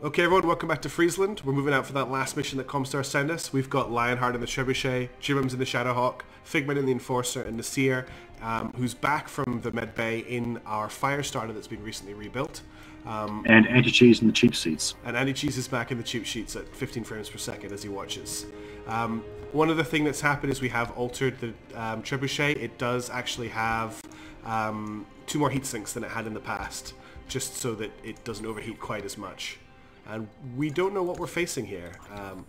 Okay everyone, welcome back to Friesland. We're moving out for that last mission that Comstar sent us. We've got Lionheart in the Trebuchet, Jibum's in the Shadowhawk, Figment in the Enforcer, and the Seer, who's back from the med bay in our Firestarter that's been recently rebuilt. And Anti-Cheese in the cheap seats. And Anti-Cheese is back in the cheap sheets at 15 frames per second as he watches. One other thing that's happened is we have altered the Trebuchet. It does actually have 2 more heat sinks than it had in the past, just so that it doesn't overheat quite as much. And we don't know what we're facing here,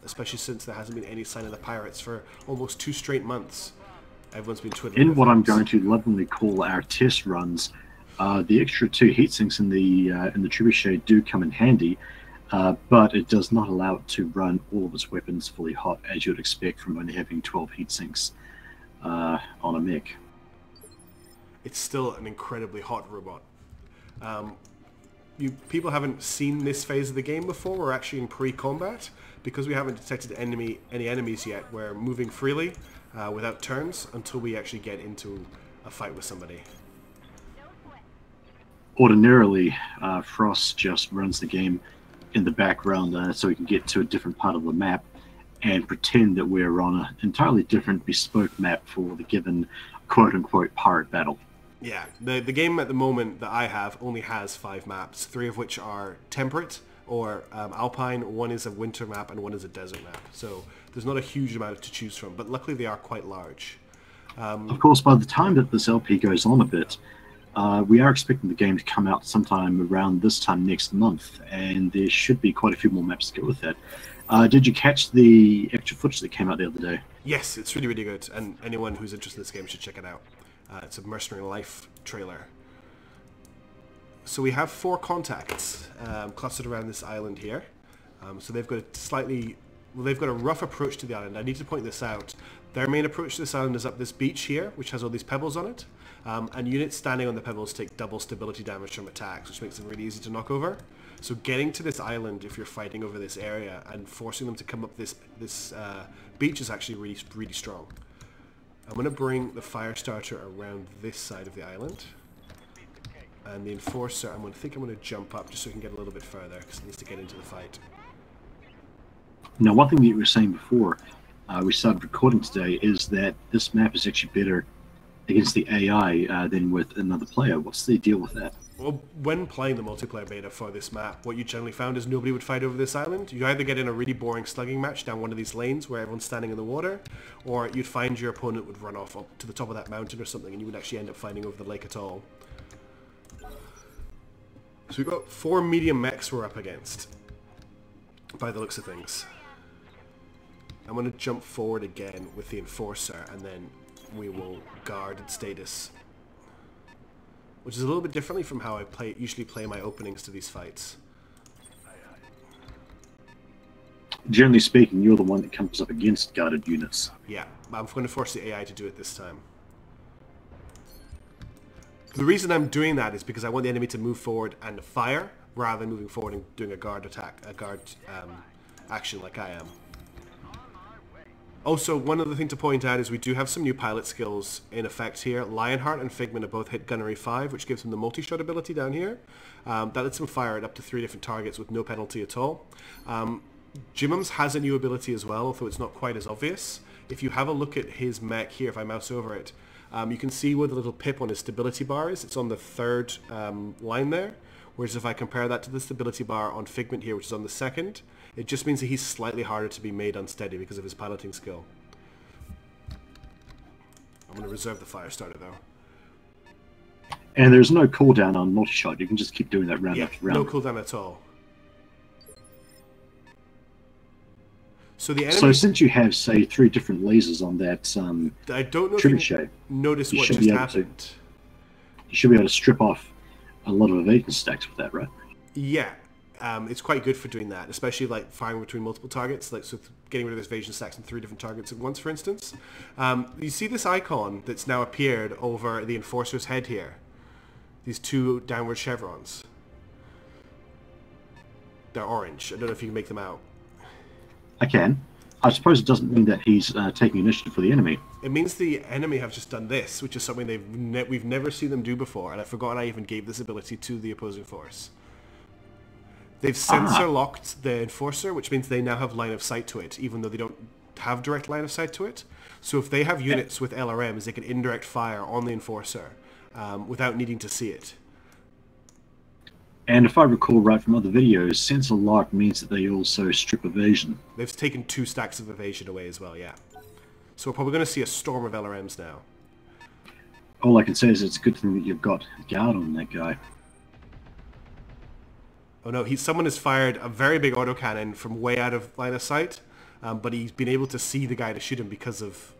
especially since there hasn't been any sign of the pirates for almost 2 straight months. Everyone's been twiddling. In what I'm going to lovingly call our test runs, the extra 2 heatsinks in the Trebuchet do come in handy, but it does not allow it to run all of its weapons fully hot, as you'd expect from only having 12 heatsinks on a mech. It's still an incredibly hot robot. People haven't seen this phase of the game before. We're actually in pre-combat. Because we haven't detected any enemies yet, we're moving freely without turns until we actually get into a fight with somebody. Ordinarily, Frost just runs the game in the background so we can get to a different part of the map and pretend that we're on an entirely different bespoke map for the given quote-unquote pirate battle. Yeah, the game at the moment that I have only has 5 maps, 3 of which are temperate or alpine, 1 is a winter map and 1 is a desert map. So there's not a huge amount to choose from, but luckily they are quite large. Of course, by the time that this LP goes on a bit, we are expecting the game to come out sometime around this time next month, and there should be quite a few more maps to go with that. Did you catch the extra footage that came out the other day? Yes, it's really, really good, and anyone who's interested in this game should check it out. It's a Mercenary Life trailer. So we have 4 contacts clustered around this island here. So they've got a rough approach to the island. I need to point this out. Their main approach to this island is up this beach here, which has all these pebbles on it. And units standing on the pebbles take double stability damage from attacks, which makes them really easy to knock over. So getting to this island, if you're fighting over this area, and forcing them to come up this beach is actually really, really strong. I'm going to bring the Firestarter around this side of the island. And the Enforcer, I'm going to jump up just so we can get a little bit further, because it needs to get into the fight. Now, one thing that you were saying before we started recording today is that this map is actually better against the AI than with another player. What's the deal with that? Well, when playing the multiplayer beta for this map, what you generally found is nobody would fight over this island. You either get in a really boring slugging match down one of these lanes where everyone's standing in the water, or you'd find your opponent would run off up to the top of that mountain or something, and you would actually end up fighting over the lake at all. So we've got 4 medium mechs we're up against, by the looks of things. I'm going to jump forward again with the Enforcer, and then we will guard its status. Which is a little bit differently from how I usually play my openings to these fights. Generally speaking, you're the one that comes up against guarded units. Yeah, I'm going to force the AI to do it this time. The reason I'm doing that is because I want the enemy to move forward and fire, rather than moving forward and doing a guard action like I am. Also, one other thing to point out is we do have some new pilot skills in effect here. Lionheart and Figment have both hit Gunnery 5, which gives them the multi-shot ability down here. That lets them fire at up to 3 different targets with no penalty at all. Jimum's has a new ability as well, although it's not quite as obvious. If you have a look at his mech here, if I mouse over it, you can see where the little pip on his stability bar is. It's on the 3rd line there. Whereas if I compare that to the stability bar on Figment here, which is on the 2nd, it just means that he's slightly harder to be made unsteady because of his piloting skill. I'm going to reserve the Firestarter though. And there's no cooldown on multi-shot. You can just keep doing that round after round. No cooldown at all. So the enemy... So since you have, say, 3 different lasers on that I don't know if you noticed what just happened. You should be able to strip off a lot of evasion stacks with that, right? Yeah. It's quite good for doing that, especially like firing between multiple targets, like so getting rid of those evasion stacks on 3 different targets at once, for instance. You see this icon that's now appeared over the Enforcer's head here. These 2 downward chevrons. They're orange. I don't know if you can make them out. I can. I suppose it doesn't mean that he's taking initiative for the enemy. It means the enemy have just done this, which is something we've never seen them do before, and I've forgotten I even gave this ability to the opposing force. They've sensor locked the Enforcer, which means they now have line of sight to it, even though they don't have direct line of sight to it. So if they have units with LRMs, they can indirect fire on the Enforcer without needing to see it. And if I recall right from other videos, sensor lock means that they also strip evasion. They've taken 2 stacks of evasion away as well, yeah. So we're probably going to see a storm of LRMs now. All I can say is it's a good thing that you've got guard on that guy. Oh no, someone has fired a very big autocannon from way out of line of sight, but he's been able to see the guy to shoot him because of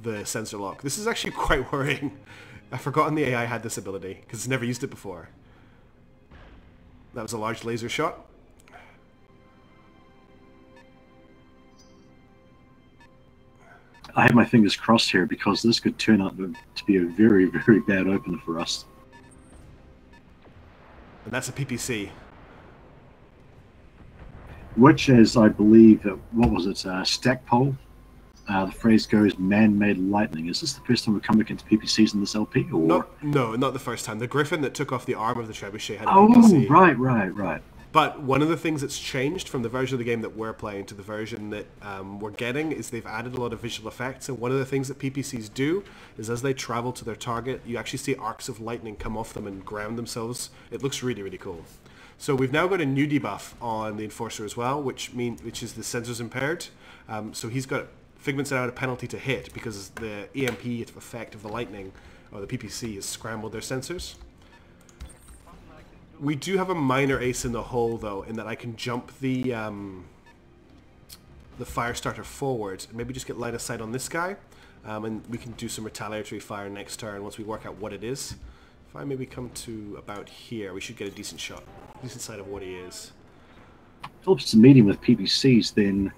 the sensor lock. This is actually quite worrying. I've forgotten the AI had this ability, because it's never used it before. That was a large laser shot. I have my fingers crossed here because this could turn out to be a very, very bad opener for us. And that's a PPC. Which is, I believe, what was it, Stackpole? The phrase goes, man-made lightning. Is this the first time we've come against PPCs in this LP? Or? No, not the first time. The Griffin that took off the arm of the Trebuchet had a PPC. Oh, right. But one of the things that's changed from the version of the game that we're playing to the version that we're getting is they've added a lot of visual effects. And one of the things that PPCs do is as they travel to their target, you actually see arcs of lightning come off them and ground themselves. It looks really, really cool. So we've now got a new debuff on the Enforcer as well, which is the sensors impaired. So he's got Figment's out a penalty to hit because the EMP effect of the lightning, or the PPC, has scrambled their sensors. We do have a minor ace in the hole, though, in that I can jump the fire starter forward and maybe just get line of sight on this guy, and we can do some retaliatory fire next turn once we work out what it is. If I maybe come to about here, we should get a decent shot, decent sight of what he is. If it's a meeting with PPCs, then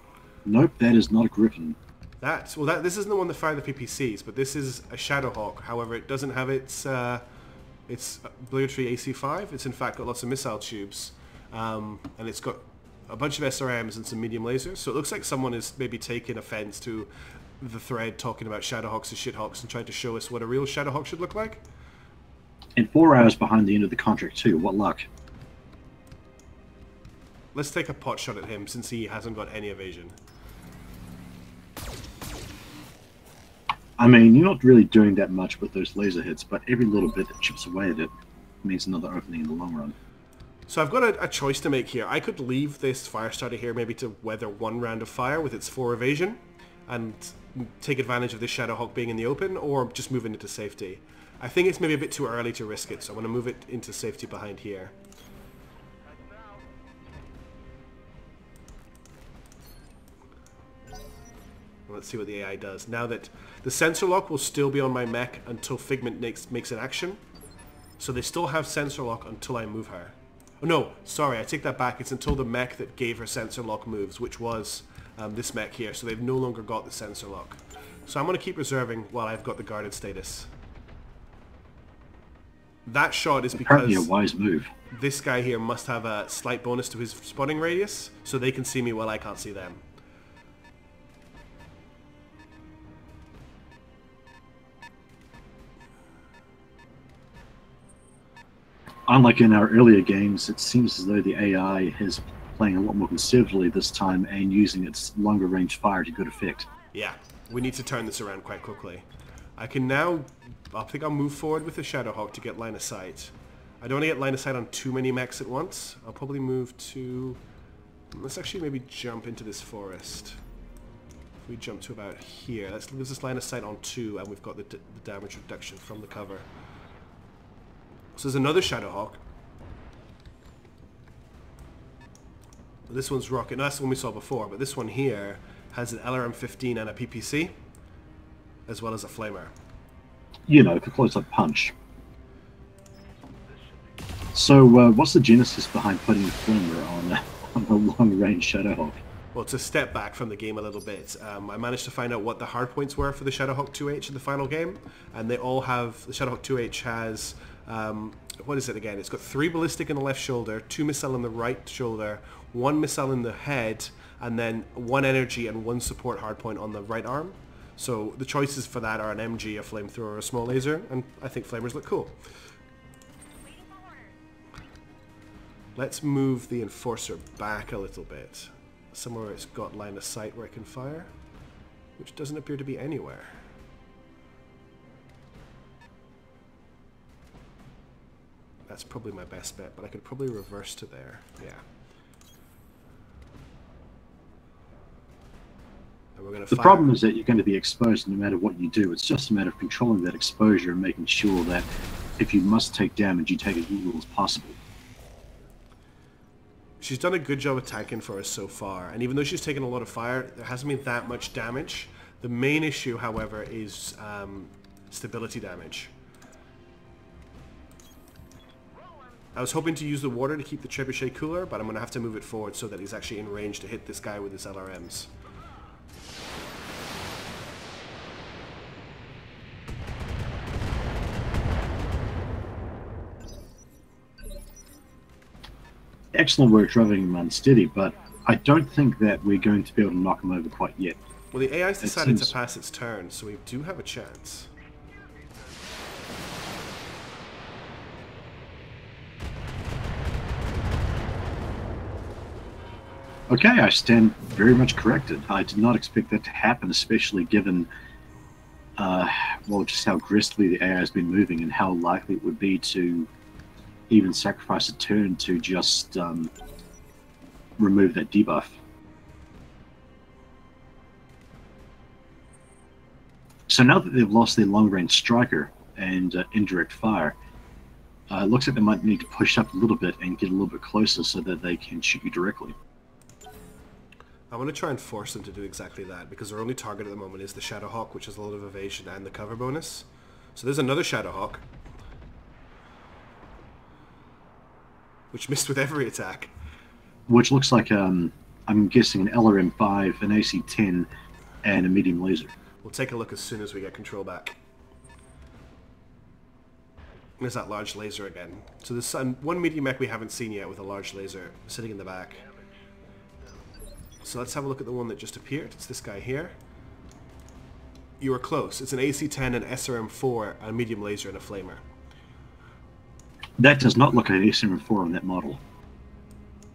nope, that is not a Griffin. This isn't the one that fired the PPCs, but this is a Shadowhawk. However, it doesn't have its obligatory AC5. It's in fact got lots of missile tubes, and it's got a bunch of SRMs and some medium lasers. So it looks like someone is maybe taking offense to the thread talking about Shadowhawks and Shithawks and trying to show us what a real Shadowhawk should look like. And 4 hours behind the end of the contract too. What luck. Let's take a pot shot at him since he hasn't got any evasion. I mean, you're not really doing that much with those laser hits, but every little bit that chips away at it means another opening in the long run. So I've got a choice to make here. I could leave this fire starter here maybe to weather 1 round of fire with its 4 evasion and take advantage of this Shadowhawk being in the open, or just move it into safety. I think it's maybe a bit too early to risk it, so I'm going to move it into safety behind here. Let's see what the AI does. Now that the sensor lock will still be on my mech until Figment makes an action. So they still have sensor lock until I move her. Oh no, sorry, I take that back. It's until the mech that gave her sensor lock moves, which was this mech here. So they've no longer got the sensor lock. So I'm going to keep reserving while I've got the guarded status. That shot is because apparently a wise move. This guy here must have a slight bonus to his spotting radius, so they can see me while I can't see them. Unlike in our earlier games, it seems as though the AI is playing a lot more conservatively this time and using its longer range fire to good effect. Yeah, we need to turn this around quite quickly. I can now, I think I'll move forward with the Shadowhawk to get line of sight. I don't want to get line of sight on too many mechs at once. I'll probably move to, let's actually maybe jump into this forest. If we jump to about here, that gives us line of sight on 2, and we've got the damage reduction from the cover. So there's another Shadowhawk. This one's rocket. No, that's the one we saw before, but this one here has an LRM-15 and a PPC, as well as a flamer. You know, for close-up punch. So, what's the genesis behind putting a flamer on a long-range Shadowhawk? Well, to step back from the game a little bit, I managed to find out what the hardpoints were for the Shadowhawk 2H in the final game, and they all have, the Shadowhawk 2H has, what is it again? It's got 3 ballistic in the left shoulder, 2 missile in the right shoulder, 1 missile in the head, and then 1 energy and 1 support hardpoint on the right arm. So the choices for that are an MG, a flamethrower, or a small laser, and I think flamers look cool. Let's move the Enforcer back a little bit. Somewhere it's got line of sight where I can fire, which doesn't appear to be anywhere. That's probably my best bet, but I could probably reverse to there. Yeah. And we're going to fire. The problem is that you're going to be exposed no matter what you do. It's just a matter of controlling that exposure and making sure that if you must take damage, you take it as little as possible. She's done a good job attacking for us so far, and even though she's taken a lot of fire, there hasn't been that much damage. The main issue, however, is stability damage. I was hoping to use the water to keep the trebuchet cooler, but I'm going to have to move it forward so that he's actually in range to hit this guy with his LRMs. Excellent work driving him unsteady, but I don't think that we're going to be able to knock him over quite yet. Well, the AI's decided to pass its turn, so we do have a chance. Okay, I stand very much corrected. I did not expect that to happen, especially given well, just how aggressively the AI has been moving and how likely it would be to even sacrifice a turn to just remove that debuff. So now that they've lost their long-range striker and indirect fire, it looks like they might need to push up a little bit and get a little bit closer so that they can shoot you directly. I want to try and force them to do exactly that, because their only target at the moment is the Shadowhawk, which has a lot of evasion and the cover bonus. So there's another Shadowhawk, which missed with every attack. Which looks like, I'm guessing, an LRM-5, an AC-10, and a medium laser. We'll take a look as soon as we get control back. There's that large laser again. So there's one medium mech we haven't seen yet with a large laser sitting in the back. So let's have a look at the one that just appeared. It's this guy here. You were close. It's an AC-10, an SRM-4, a medium laser, and a flamer. That does not look like an SRM-4 on that model.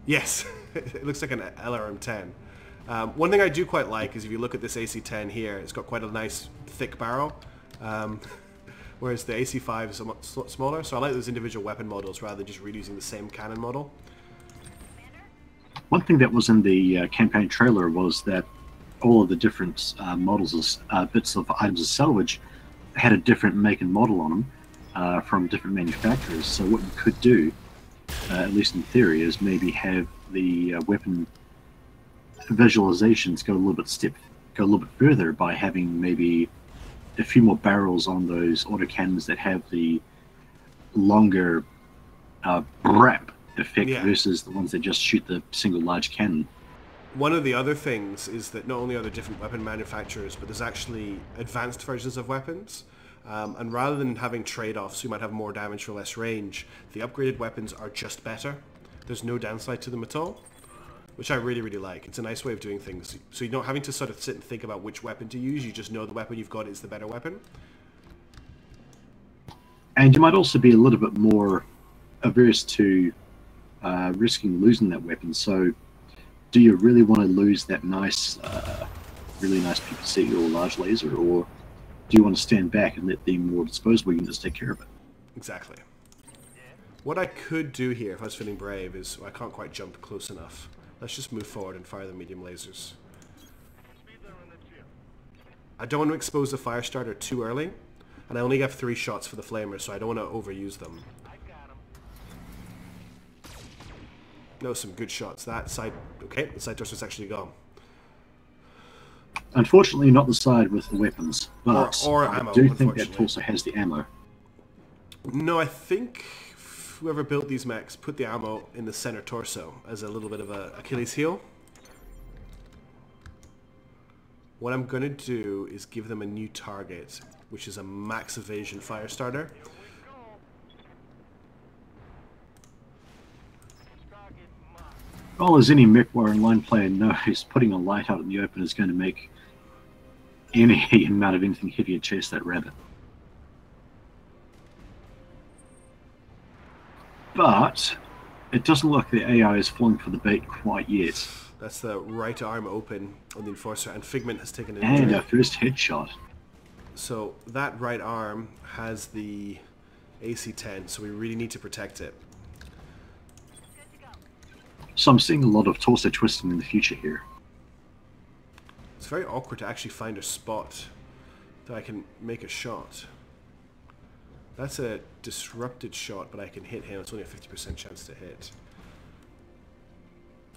Yes, it looks like an LRM-10. One thing I do quite like is if you look at this AC-10 here, it's got quite a nice thick barrel, whereas the AC-5 is somewhat smaller. So I like those individual weapon models rather than just reusing the same cannon model. One thing that was in the campaign trailer was that all of the different models, bits of items of salvage, had a different make and model on them from different manufacturers. So what you could do, at least in theory, is maybe have the weapon visualizations go a little bit further by having maybe a few more barrels on those autocannons that have the longer wrap effect versus the ones that just shoot the single large cannon. One of the other things is that not only are there different weapon manufacturers, but there's actually advanced versions of weapons. And rather than having trade-offs, you might have more damage for less range, the upgraded weapons are just better. There's no downside to them at all, which I really, really like. It's a nice way of doing things. So you're not having to sort of sit and think about which weapon to use, you just know the weapon you've got is the better weapon. And you might also be a little bit more averse to risking losing that weapon. So do you really want to lose that nice, really nice PPC or large laser, or do you want to stand back and let the more disposable units take care of it? Exactly. What I could do here, if I was feeling brave, is I can't quite jump close enough. Let's just move forward and fire the medium lasers. I don't want to expose the fire starter too early, and I only have 3 shots for the flamers, so I don't want to overuse them. No, some good shots. That side, okay, the side torso's actually gone. Unfortunately, not the side with the weapons, but or I ammo, do think that torso has the ammo. No, I think whoever built these mechs put the ammo in the center torso as a little bit of a Achilles heel. What I'm going to do is give them a new target, which is a max evasion fire starter. Well, as any mech war online player knows, putting a light out in the open is going to make any amount of anything heavier chase that rabbit. But It doesn't look like the AI is falling for the bait quite yet. That's the right arm open on the Enforcer, and Figment has taken an And injury. our first headshot. So that right arm has the AC-10, so we really need to protect it. So I'm seeing a lot of torso twisting in the future here. It's very awkward to actually find a spot that I can make a shot. That's a disrupted shot, but I can hit him. It's only a 50% chance to hit.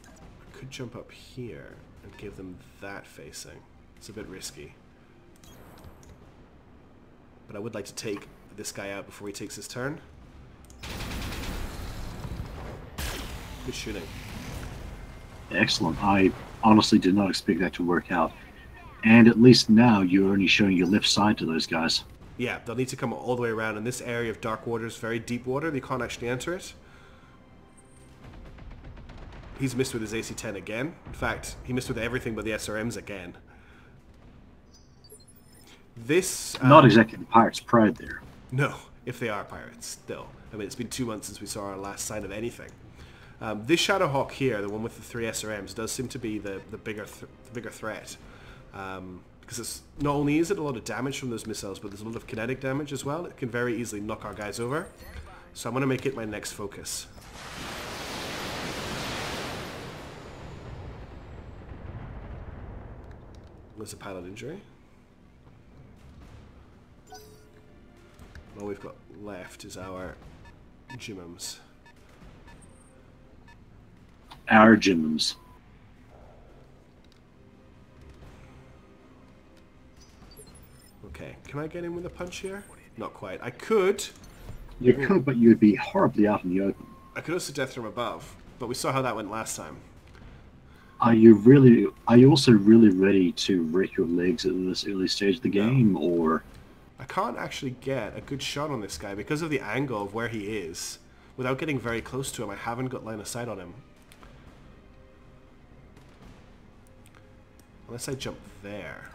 I could jump up here and give them that facing. It's a bit risky. But I would like to take this guy out before he takes his turn. Good shooting. Excellent. I honestly did not expect that to work out. And at least now you're only showing your left side to those guys. Yeah, they'll need to come all the way around. And this area of dark water is very deep water. They can't actually enter it. He's missed with his AC-10 again. In fact, he missed with everything but the SRMs again. This... Not exactly the Pirate's Pride there. No, if they are pirates, still. I mean, it's been 2 months since we saw our last sign of anything. This Shadowhawk here, the one with the 3 SRMs, does seem to be the bigger threat. Because it's, not only is it a lot of damage from those missiles, but there's a lot of kinetic damage as well. It can very easily knock our guys over. So I'm going to make it my next focus. There's a pilot injury. All we've got left is our Jimmums. Our Jimmums. Okay, can I get in with a punch here? Not quite. I could. You could, but you'd be horribly out in the open. I could also death from above, but we saw how that went last time. Are you also really ready to wreck your legs at this early stage of the game, or? I can't actually get a good shot on this guy because of the angle of where he is. Without getting very close to him, I haven't got line of sight on him. Unless I jump there.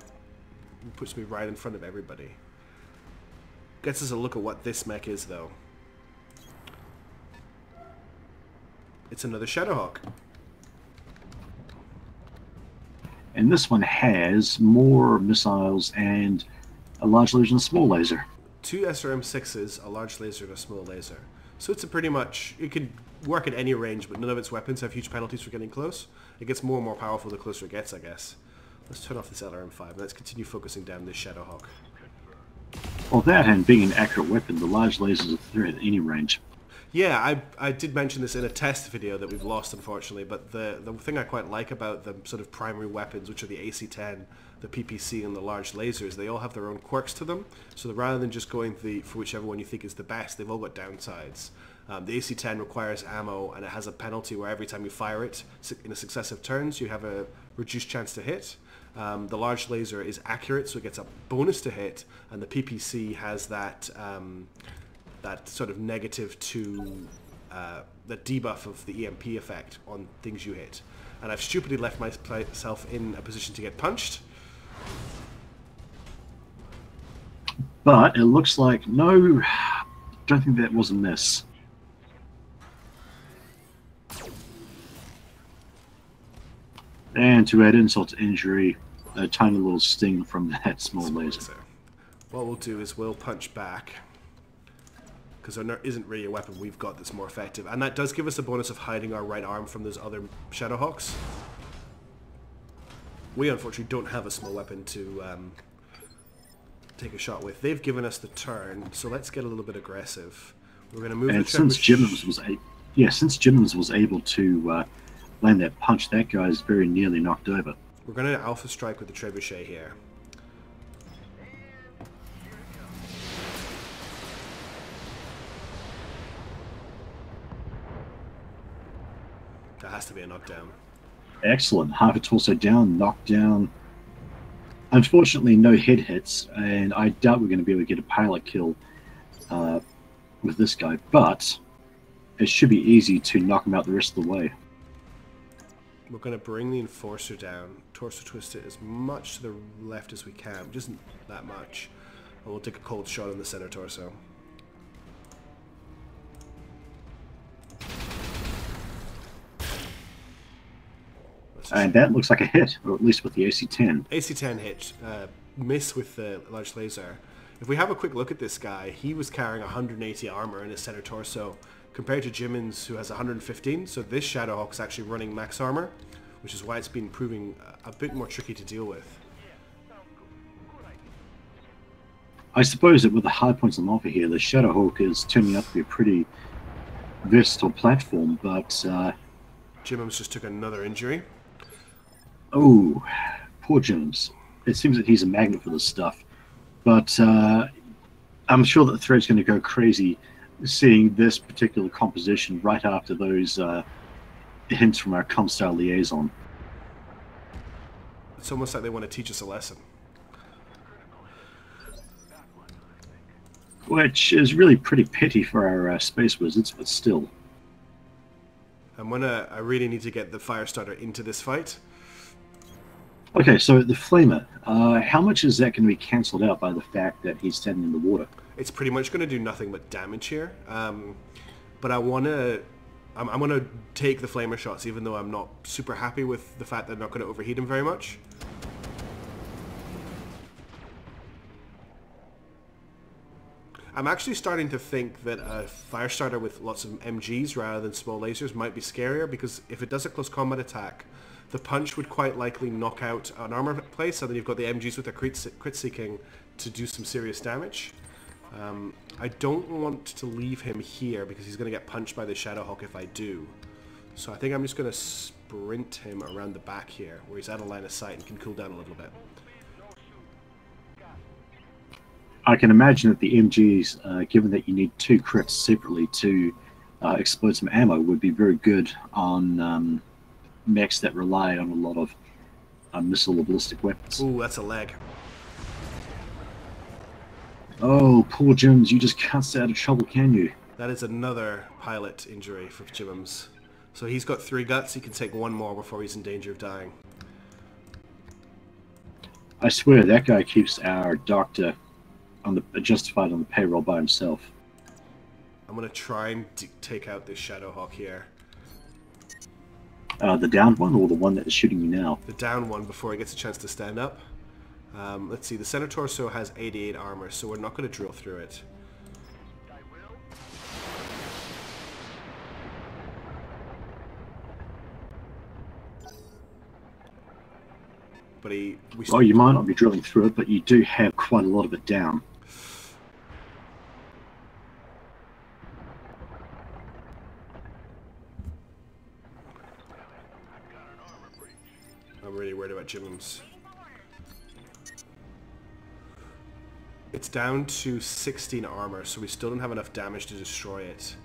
It puts me right in front of everybody. Gets us a look at what this mech is, though. It's another Shadowhawk. And this one has more missiles and a large laser and a small laser. 2 SRM-6s, a large laser, and a small laser. So it's a pretty much... It can work at any range, but none of its weapons have huge penalties for getting close. It gets more and more powerful the closer it gets, I guess. Let's turn off this LRM-5 and let's continue focusing down this Shadowhawk. Well, that and being an accurate weapon, the large lasers are threat at any range. Yeah, I did mention this in a test video that we've lost, unfortunately, but the thing I quite like about the sort of primary weapons, which are the AC-10, the PPC, and the large lasers, they all have their own quirks to them. So rather than just going for whichever one you think is the best, they've all got downsides. The AC-10 requires ammo, and it has a penalty where every time you fire it in a successive turns, you have a reduced chance to hit. The large laser is accurate, so it gets a bonus to hit, and the PPC has that that sort of negative to the debuff of the EMP effect on things you hit. And I've stupidly left myself in a position to get punched. But it looks like, no, don't think that was a miss. And to add insult to injury, a tiny little sting from that small laser. What we'll do is we'll punch back, because there isn't really a weapon we've got that's more effective. And that does give us a bonus of hiding our right arm from those other Shadowhawks. We unfortunately don't have a small weapon to take a shot with. They've given us the turn, so let's get a little bit aggressive. We're going to move. And since Jimmins was able to land that punch, that guy's very nearly knocked over. We're going to alpha strike with the trebuchet here. That has to be a knockdown. Excellent. Half a torso down, knockdown. Unfortunately, no head hits, and I doubt we're going to be able to get a pilot kill with this guy, but it should be easy to knock him out the rest of the way. We're going to bring the Enforcer down, torso twist it as much to the left as we can, which isn't that much. And we'll take a cold shot in the center torso. And that looks like a hit, or at least with the AC-10. AC-10 hit, miss with the large laser. If we have a quick look at this guy, he was carrying 180 armor in his center torso, compared to Jimmins, who has 115. So this Shadowhawk's actually running max armor, which is why it's been proving a bit more tricky to deal with. I suppose that with the high points on offer here, the Shadowhawk is turning out to be a pretty versatile platform, but... Jimmins just took another injury. Oh, poor Jimmins. It seems that he's a magnet for this stuff. But I'm sure that the thread's going to go crazy seeing this particular composition right after those hints from our Comstar liaison. It's almost like they want to teach us a lesson. Which is really pretty petty for our space wizards, but still. I really need to get the Firestarter into this fight. Okay, so the Flamer, how much is that going to be cancelled out by the fact that he's standing in the water? It's pretty much going to do nothing but damage here. But I'm going to take the Flamer shots, even though I'm not super happy with the fact that I'm not going to overheat him very much. I'm actually starting to think that a Firestarter with lots of MGs rather than small lasers might be scarier, because if it does a close combat attack, the punch would quite likely knock out an armor place, and then you've got the MGs with their crit seeking to do some serious damage. I don't want to leave him here because he's going to get punched by the Shadowhawk if I do. So I think I'm just going to sprint him around the back here, where he's out of line of sight and can cool down a little bit. I can imagine that the MGs, given that you need 2 crits separately to explode some ammo, would be very good on mechs that rely on a lot of missile or ballistic weapons. Ooh, that's a leg. Oh, poor Jims, you just can't stay out of trouble, can you? That is another pilot injury for Jimmins. So he's got 3 guts, he can take 1 more before he's in danger of dying. I swear, that guy keeps our doctor justified on the payroll by himself. I'm going to try and take out this Shadowhawk here. The downed one, or the one that is shooting you now? The down one before he gets a chance to stand up. Let's see, the center torso has 88 armor, so we're not going to drill through it. But oh, you might not be drilling through it, but you do have quite a lot of it down. I'm really worried about Jimmins. It's down to 16 armor, so we still don't have enough damage to destroy it.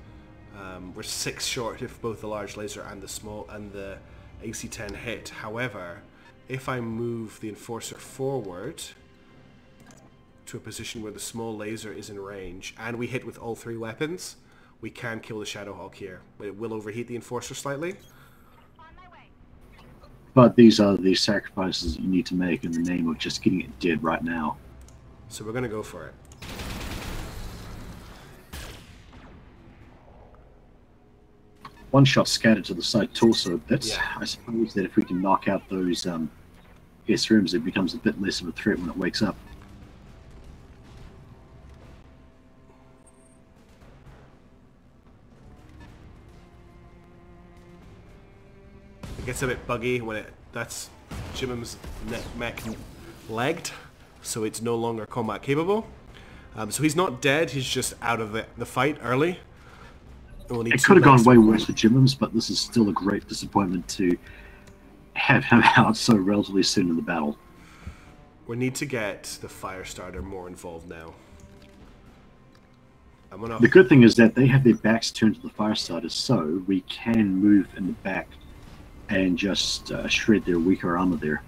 We're 6 short if both the large laser and the AC-10 hit. However, if I move the Enforcer forward to a position where the small laser is in range, and we hit with all 3 weapons, we can kill the Shadowhawk here. But it will overheat the Enforcer slightly. But these are the sacrifices that you need to make in the name of just getting it dead right now. So we're going to go for it. One shot scattered to the side torso a bit. Yeah. I suppose that if we can knock out those SRMs, it becomes a bit less of a threat when it wakes up. It gets a bit buggy when that's Jimmins' mech legged, so it's no longer combat capable. So he's not dead, he's just out of the fight early. It could have gone way worse for Jimmins, but this is still a great disappointment to have him out so relatively soon in the battle. We need to get the Firestarter more involved now. The good thing is that they have their backs turned to the Firestarter, so we can move in the back and just shred their weaker armor there.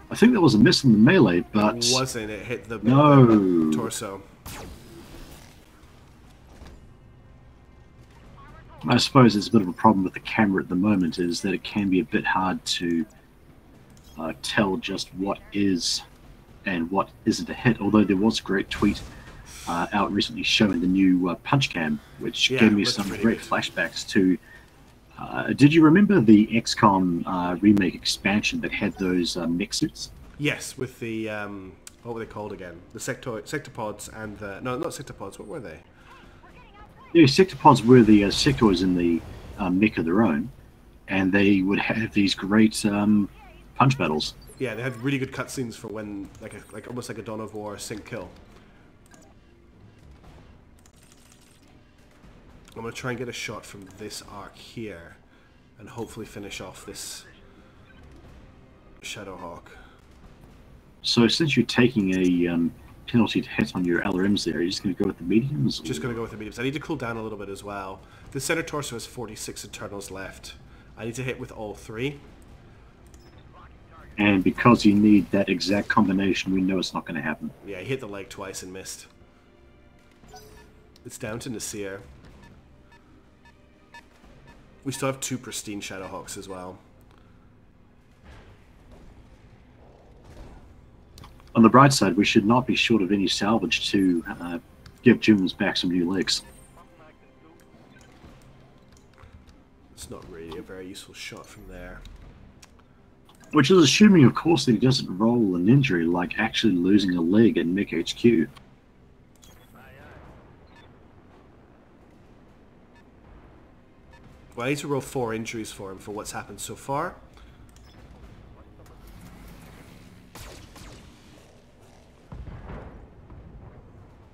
I think that was a miss in the melee, but... It wasn't. It hit the torso. I suppose it's a bit of a problem with the camera at the moment, is that it can be a bit hard to tell just what is and what isn't a hit, although there was a great tweet out recently showing the new punch cam, which Yeah, gave me looks some pretty great good. flashbacks to. Did you remember the XCOM remake expansion that had those mech suits? Yes, with the what were they called again? The sectopods and the no, not sectopods. What were they? Yeah, sectopods were the sectors in the mech of their own, and they would have these great punch battles. Yeah, they had really good cutscenes for when like almost like a Dawn of War sync kill. I'm gonna try and get a shot from this arc here, and hopefully finish off this Shadowhawk. So since you're taking a penalty to hit on your LRMs there, you're just going to go with the mediums? Just gonna go with the mediums. I need to cool down a little bit as well. The center torso has 46 internals left. I need to hit with all three. And because you need that exact combination, we know it's not going to happen. Yeah, he hit the leg twice and missed. It's down to Nasir. We still have 2 pristine Shadowhawks as well. On the bright side, we should not be short of any salvage to give Jim's back some new legs. It's not really a very useful shot from there. Which is assuming, of course, that he doesn't roll an injury like actually losing a leg in Mech HQ. Well, I need to roll 4 injuries for him for what's happened so far.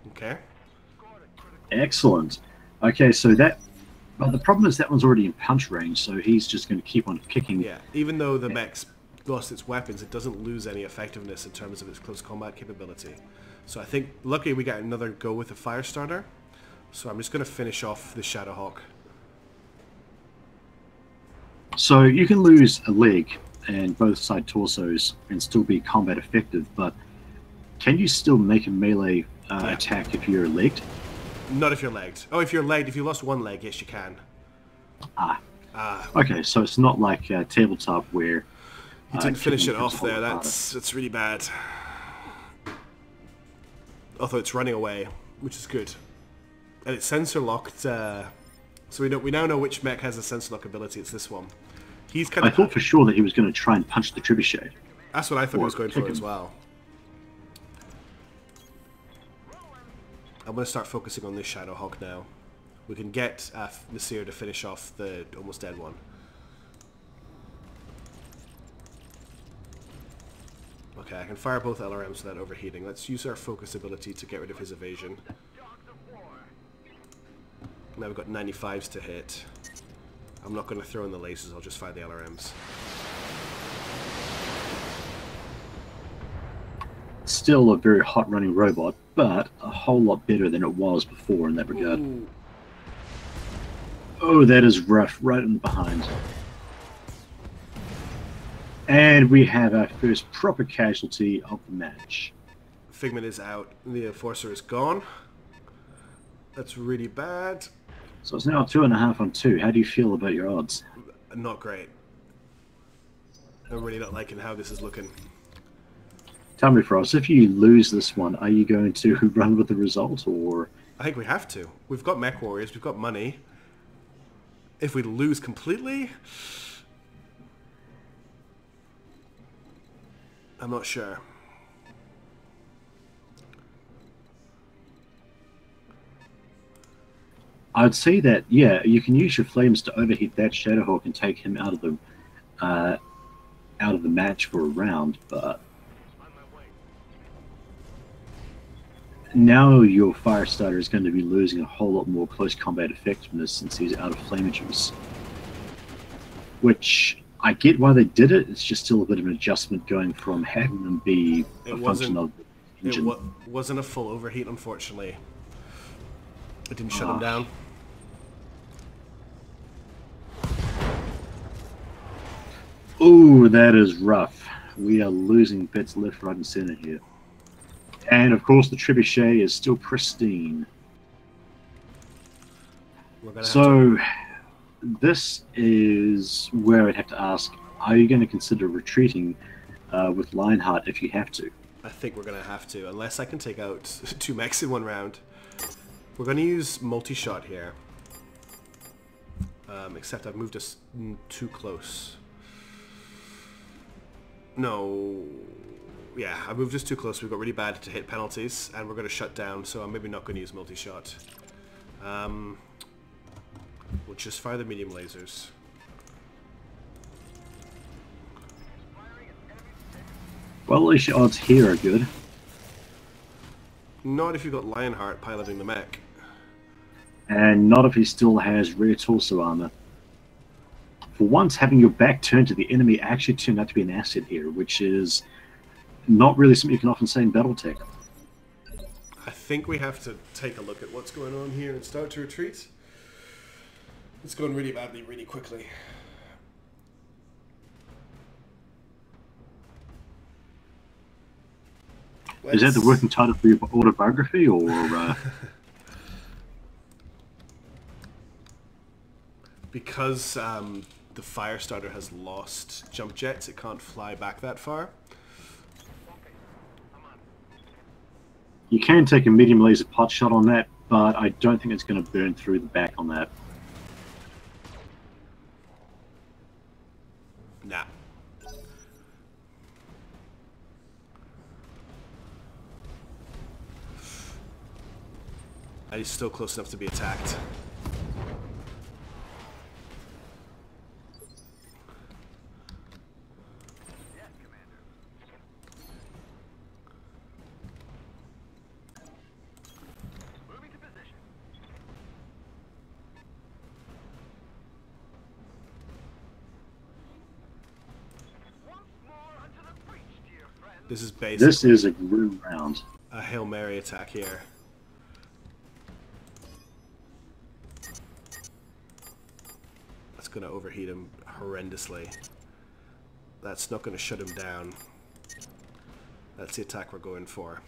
Okay. Excellent. Okay, so that... Well, the problem is that one's already in punch range, so he's just going to keep on kicking. Yeah, even though the mech's lost its weapons, it doesn't lose any effectiveness in terms of its close combat capability. So I think, luckily we got another go with the Firestarter. So I'm just going to finish off the Shadowhawk. So you can lose a leg and both side torsos and still be combat effective, but can you still make a melee attack if you're legged? Not if you're legged. Oh, if you're legged, if you lost one leg, yes you can. Okay, so it's not like tabletop where He didn't finish it kicking off becomes there. a lot harder. That's really bad. Although it's running away, which is good. And it's sensor locked. So we now know which mech has a sensor lock ability. It's this one. He's kind I of. thought for sure that he was going to try and punch the trebuchet. That's what I thought he was going for kick as him. well. I'm going to start focusing on this Shadowhawk now. We can get Nasir to finish off the almost dead one. Okay, I can fire both LRMs without overheating. Let's use our focus ability to get rid of his evasion. Now we've got 95s to hit. I'm not going to throw in the lasers, I'll just fire the LRMs. Still a very hot running robot, but a whole lot better than it was before in that regard. Ooh. Oh, that is rough, right in the behind. And we have our first proper casualty of the match. Figment is out, the Enforcer is gone. That's really bad. So it's now 2.5 on 2. How do you feel about your odds? Not great. I'm really not liking how this is looking. Tell me, Frost, if you lose this one, are you going to run with the result, or... I think we have to. We've got mech warriors, we've got money. If we lose completely, I'm not sure. I'd say that, yeah, you can use your flames to overheat that Shadowhawk and take him out of the match for a round, but now your Firestarter is going to be losing a whole lot more close combat effectiveness since he's out of flame juice. Which, I get why they did it, it's just still a bit of an adjustment going from having them be a function of the engine. It wasn't a full overheat, unfortunately. It didn't shut him down. Ooh, that is rough. We are losing bits left, right, and center here. And of course, the trebuchet is still pristine. We're gonna have So, this is where I'd have to ask: are you going to consider retreating with Lionheart if you have to? I think we're going to have to, unless I can take out 2 mechs in 1 round. We're going to use multi-shot here. Except I've moved us too close. No. Yeah, I moved us too close. We've got really bad to hit penalties, and we're going to shut down, so I'm maybe not going to use multi-shot. We'll just fire the medium lasers. Well, at least your odds here are good. Not if you've got Lionheart piloting the mech. And not if he still has rare torso armor. For once, having your back turned to the enemy actually turned out to be an asset here, which is not really something you can often say in Battletech. I think we have to take a look at what's going on here and start to retreat. It's going really badly, really quickly. Is that the working title for your autobiography, or...? Because the Firestarter has lost jump jets, it can't fly back that far. You can take a medium laser pot shot on that, but I don't think it's going to burn through the back on that. Nah. He's still close enough to be attacked. This is basically... This is a grim round. A Hail Mary attack here. That's going to overheat him horrendously. That's not going to shut him down. That's the attack we're going for.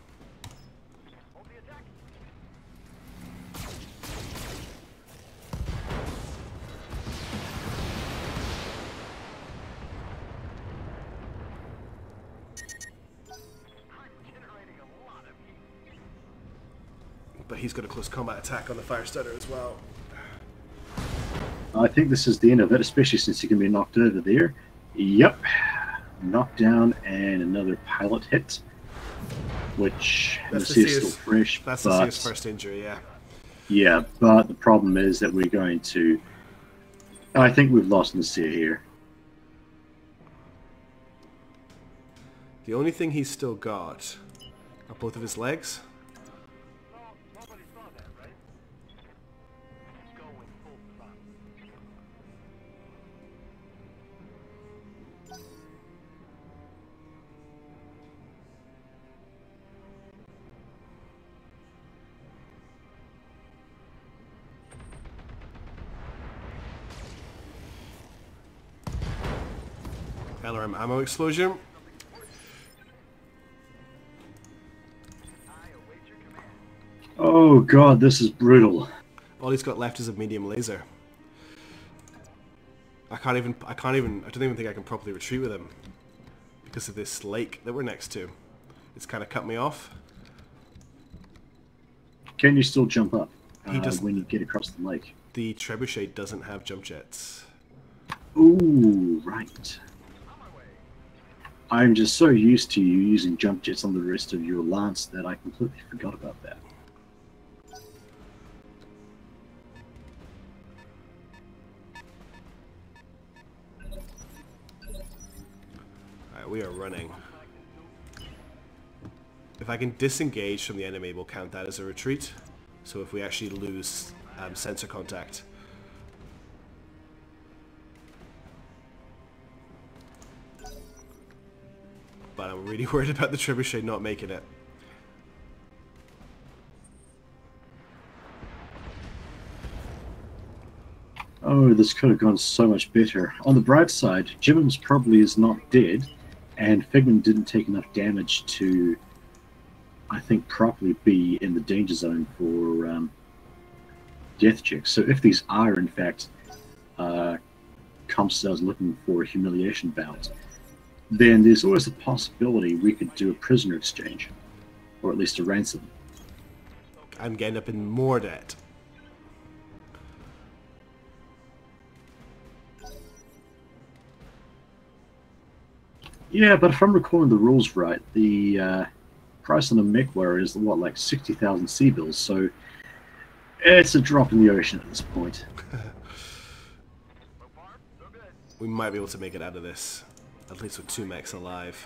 But he's got a close combat attack on the Firestarter as well. I think this is the end of it, especially since he can be knocked over there. Yep. Knocked down and another pilot hit. Which is still fresh. That's the Seer's first injury, yeah. Yeah, but the problem is that we're going to... I think we've lost Nasir here. The only thing he's still got are both of his legs. LRM ammo explosion. Oh god, this is brutal. All he's got left is a medium laser. I don't even think I can properly retreat with him because of this lake that we're next to. It's kind of cut me off. Can you still jump up when you get across the lake? The trebuchet doesn't have jump jets. Ooh, right. I'm just so used to you using jump jets on the rest of your lance that I completely forgot about that. Alright, we are running. If I can disengage from the enemy, we'll count that as a retreat. So if we actually lose sensor contact. But I'm really worried about the trebuchet not making it. Oh, this could have gone so much better. On the bright side, Jimmins probably is not dead, and Figman didn't take enough damage to, I think, properly be in the danger zone for death checks. So if these are, in fact, comp cells looking for a humiliation bout, then there's always a possibility we could do a prisoner exchange, or at least a ransom. I'm getting up in more debt. Yeah, but if I'm recalling the rules right, the price on a mech warrior is what, like 60,000 sea bills, so it's a drop in the ocean at this point. We might be able to make it out of this, at least with 2 mechs alive.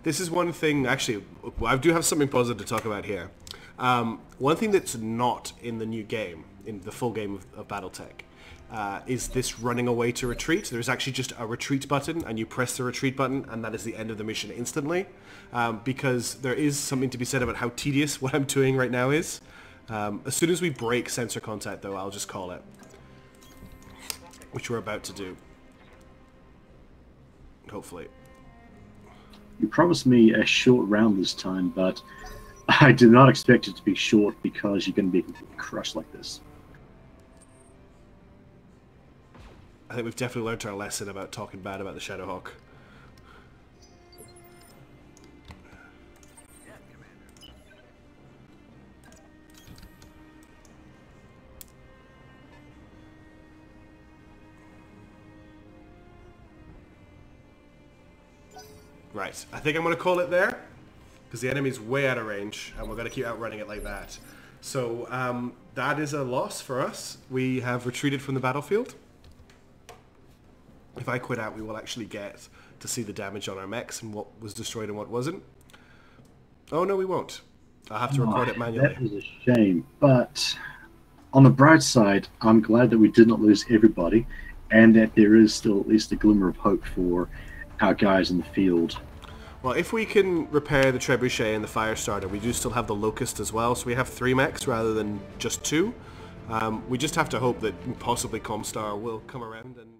This is one thing, actually, I do have something positive to talk about here. One thing that's not in the new game, in the full game of Battletech, is this running away to retreat. There's actually just a retreat button, and you press the retreat button, and that is the end of the mission instantly. Because there is something to be said about how tedious what I'm doing right now is. As soon as we break sensor contact, though, I'll just call it. Which we're about to do. Hopefully. You promised me a short round this time, but I did not expect it to be short because you're going to be completely crushed like this. I think we've definitely learned our lesson about talking bad about the Shadowhawk. Right, I think I'm going to call it there, because the enemy's way out of range, and we're going to keep outrunning it like that. So that is a loss for us. We have retreated from the battlefield. If I quit out, we will actually get to see the damage on our mechs and what was destroyed and what wasn't. Oh no, we won't. I'll have to record it manually. That is a shame, but on the bright side, I'm glad that we did not lose everybody, and that there is still at least a glimmer of hope for our guys in the field. Well, if we can repair the Trebuchet and the Firestarter, we do still have the Locust as well, so we have 3 mechs rather than just 2. We just have to hope that possibly Comstar will come around and